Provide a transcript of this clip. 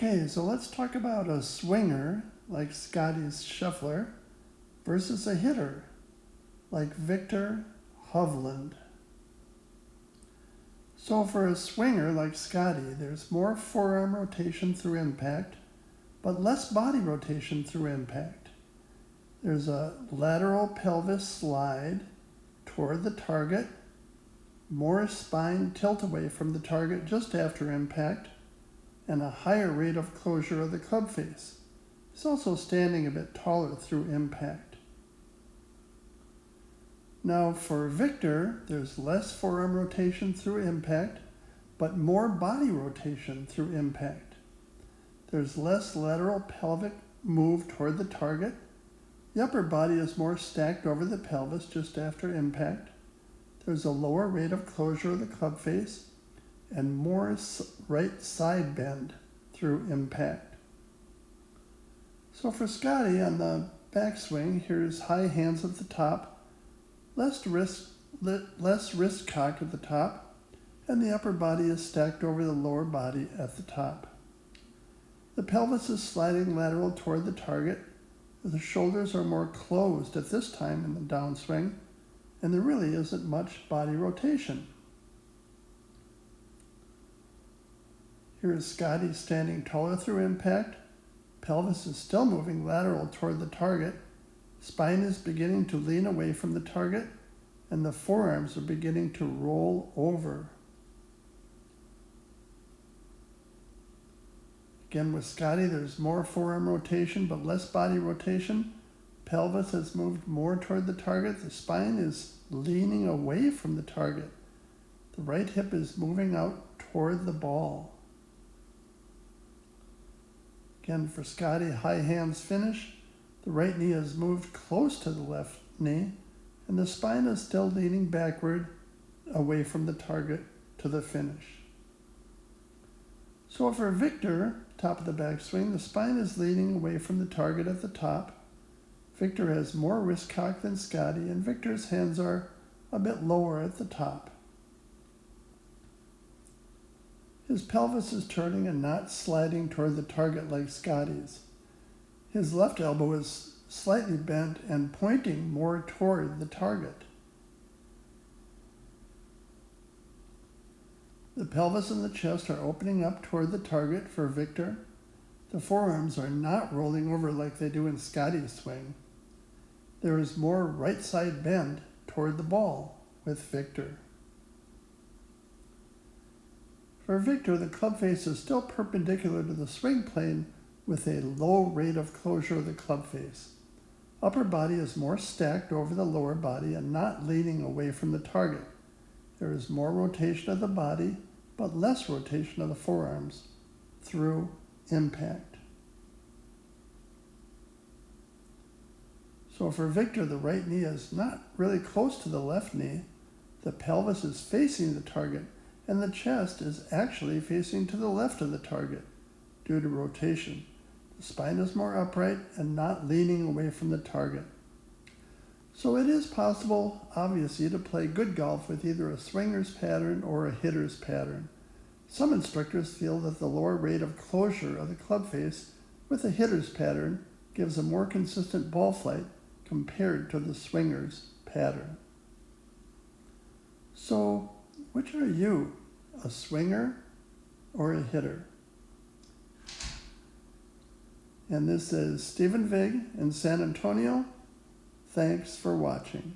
Okay, so let's talk about a swinger like Scottie Scheffler versus a hitter like Viktor Hovland. So for a swinger like Scottie, there's more forearm rotation through impact, but less body rotation through impact. There's a lateral pelvis slide toward the target, more spine tilt away from the target just after impact, and a higher rate of closure of the club face. He's also standing a bit taller through impact. Now for Viktor, there's less forearm rotation through impact, but more body rotation through impact. There's less lateral pelvic move toward the target. The upper body is more stacked over the pelvis just after impact. There's a lower rate of closure of the club face and more right side bend through impact. So for Scottie on the backswing, here's high hands at the top, less wrist cock at the top, and the upper body is stacked over the lower body at the top. The pelvis is sliding lateral toward the target. The shoulders are more closed at this time in the downswing, and there really isn't much body rotation. Here is Scottie standing taller through impact. Pelvis is still moving lateral toward the target. Spine is beginning to lean away from the target, and the forearms are beginning to roll over. Again, with Scottie, there's more forearm rotation, but less body rotation. Pelvis has moved more toward the target. The spine is leaning away from the target. The right hip is moving out toward the ball. Again, for Scottie, high hands finish. The right knee is moved close to the left knee, and the spine is still leaning backward away from the target to the finish. So for Viktor, top of the backswing, the spine is leaning away from the target at the top. Viktor has more wrist cock than Scottie, and Viktor's hands are a bit lower at the top. His pelvis is turning and not sliding toward the target like Scottie's. His left elbow is slightly bent and pointing more toward the target. The pelvis and the chest are opening up toward the target for Viktor. The forearms are not rolling over like they do in Scottie's swing. There is more right side bend toward the ball with Viktor. For Viktor, the club face is still perpendicular to the swing plane with a low rate of closure of the club face. Upper body is more stacked over the lower body and not leaning away from the target. There is more rotation of the body, but less rotation of the forearms through impact. So for Viktor, the right knee is not really close to the left knee. The pelvis is facing the target, and the chest is actually facing to the left of the target due to rotation. The spine is more upright and not leaning away from the target. So it is possible, obviously, to play good golf with either a swinger's pattern or a hitter's pattern. Some instructors feel that the lower rate of closure of the club face with a hitter's pattern gives a more consistent ball flight compared to the swinger's pattern. So, which are you, a swinger or a hitter? And this is Stephen Vig in San Antonio. Thanks for watching.